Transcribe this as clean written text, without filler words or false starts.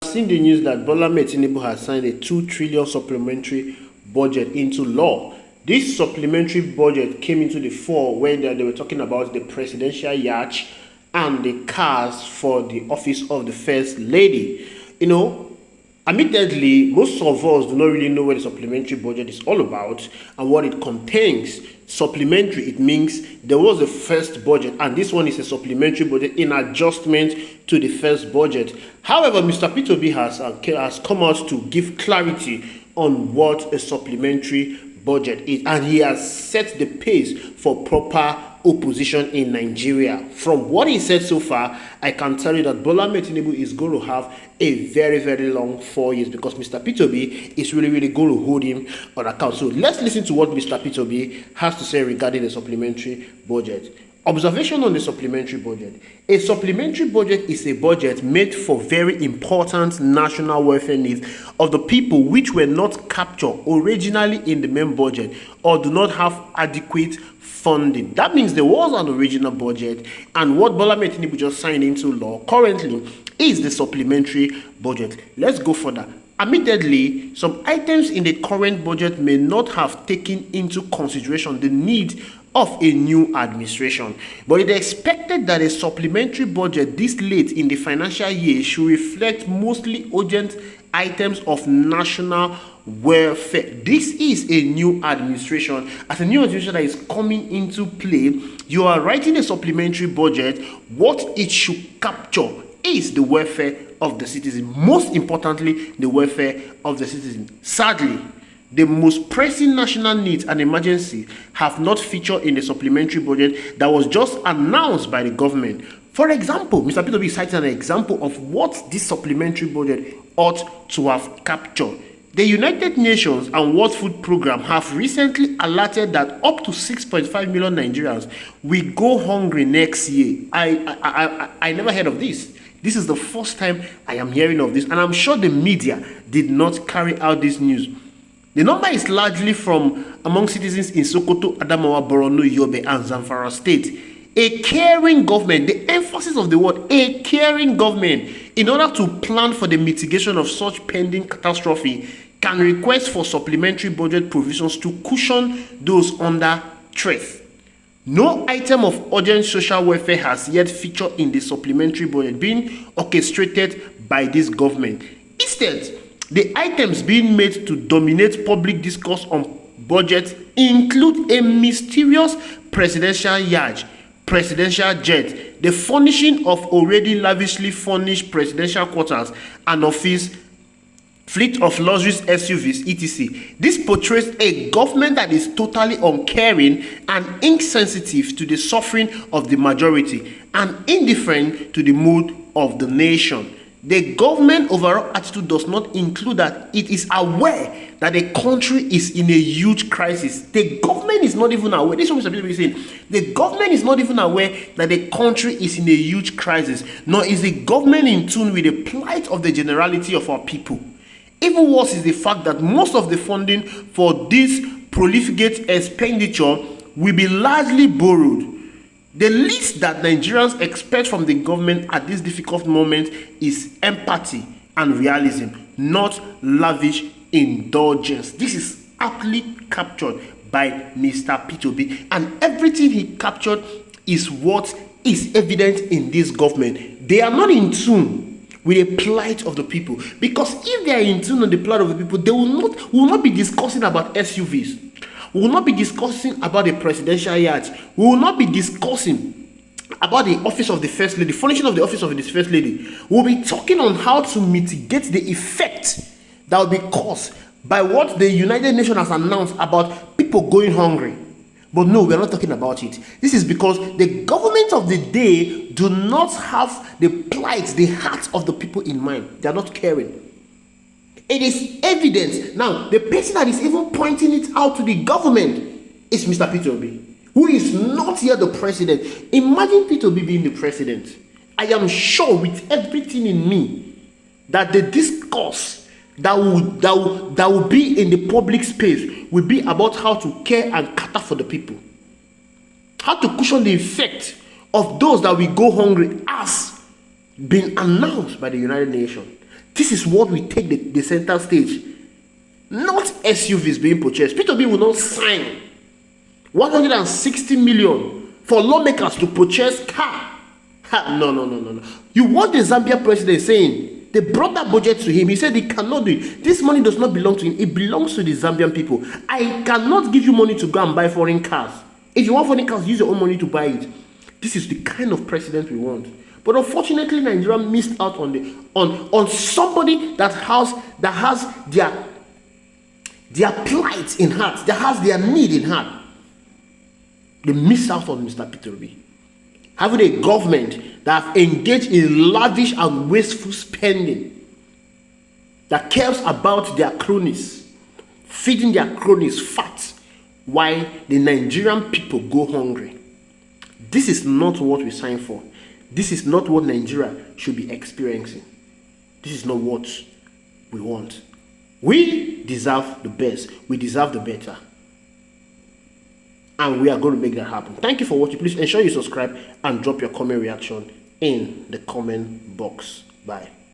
Seen the news that Tinubu has signed a 2 trillion supplementary budget into law. This supplementary budget came into the fore when they were talking about the presidential yacht and the cars for the office of the First Lady. Admittedly, most of us do not really know what the supplementary budget is all about and what it contains. Supplementary, it means there was a first budget and this one is a supplementary budget in adjustment to the first budget. However, Mr. P2B has come out to give clarity on what a supplementary budget is, and he has set the pace for proper opposition in Nigeria. From what he said so far, I can tell you that Bola Tinubu is going to have a very, very long 4 years because Mr. P2B is really going to hold him on account. So let's listen to what Mr. P2B has to say regarding the supplementary budget. Observation on the supplementary budget. A supplementary budget is a budget made for very important national welfare needs of the people which were not captured originally in the main budget or do not have adequate funding. That means there was an original budget, and what Bola Tinubu just signed into law currently is the supplementary budget. Let's go further. Admittedly, some items in the current budget may not have taken into consideration the need of a new administration, but it is expected that a supplementary budget this late in the financial year should reflect mostly urgent items of national welfare. This is a new administration. As a new administration that is coming into play, you are writing a supplementary budget. What it should capture is the welfare of the citizen, most importantly the welfare of the citizen. Sadly, the most pressing national needs and emergency have not featured in the supplementary budget that was just announced by the government. For example, Mr. P2B cited an example of what this supplementary budget ought to have captured. The United Nations and World Food Program have recently alerted that up to 6.5 million Nigerians will go hungry next year. I never heard of this. This is the first time I am hearing of this, and I'm sure the media did not carry out this news. The number is largely from among citizens in Sokoto, Adamawa, Borno, Yobe, and Zamfara State. A caring government, the emphasis of the word, a caring government, in order to plan for the mitigation of such pending catastrophe, can request for supplementary budget provisions to cushion those under threat. No item of urgent social welfare has yet featured in the supplementary budget being orchestrated by this government. Instead, the items being made to dominate public discourse on budget include a mysterious presidential yacht, presidential jet, the furnishing of already lavishly furnished presidential quarters and office, fleet of luxurious SUVs, etc. This portrays a government that is totally uncaring and insensitive to the suffering of the majority and indifferent to the mood of the nation. The government overall attitude does not include that it is aware that the country is in a huge crisis. The government is not even aware. This is what Mr. P2B is saying. The government is not even aware that the country is in a huge crisis, nor is the government in tune with the plight of the generality of our people. Even worse is the fact that most of the funding for this prolificate expenditure will be largely borrowed. The least that Nigerians expect from the government at this difficult moment is empathy and realism, not lavish indulgence. This is aptly captured by Mr. P2B, and everything he captured is what is evident in this government. They are not in tune with the plight of the people, because if they are in tune on the plight of the people, they will not be discussing about SUVs. We will not be discussing about the presidential yacht. We will not be discussing about the office of the First Lady, furnishing of the office of the First Lady. We will be talking on how to mitigate the effect that will be caused by what the United Nations has announced about people going hungry. But no, we are not talking about it. This is because the government of the day do not have the plight, the heart of the people in mind. They are not caring. It is evident. Now, the person that is even pointing it out to the government is Mr. P2B, who is not yet the president. Imagine P2B being the president. I am sure with everything in me that the discourse that will be in the public space will be about how to care and cater for the people. How to cushion the effect of those that will go hungry as been announced by the United Nations. This is what we take the center stage. Not SUVs being purchased. P2B will not sign 160 million for lawmakers to purchase car. No. You want the Zambia president saying they brought that budget to him. He said he cannot do it. This money does not belong to him. It belongs to the Zambian people. I cannot give you money to go and buy foreign cars. If you want foreign cars, use your own money to buy it. This is the kind of president we want. But unfortunately, Nigeria missed out on somebody that has their plight in heart, that has their need in heart. They missed out on Mr. P2B. Having a government that have engaged in lavish and wasteful spending, that cares about their cronies, feeding their cronies fat, while the Nigerian people go hungry. This is not what we signed for. This is not what Nigeria should be experiencing. This is not what we want. We deserve the best. We deserve the better. And we are going to make that happen. Thank you for watching. Please ensure you subscribe and drop your comment reaction in the comment box. Bye.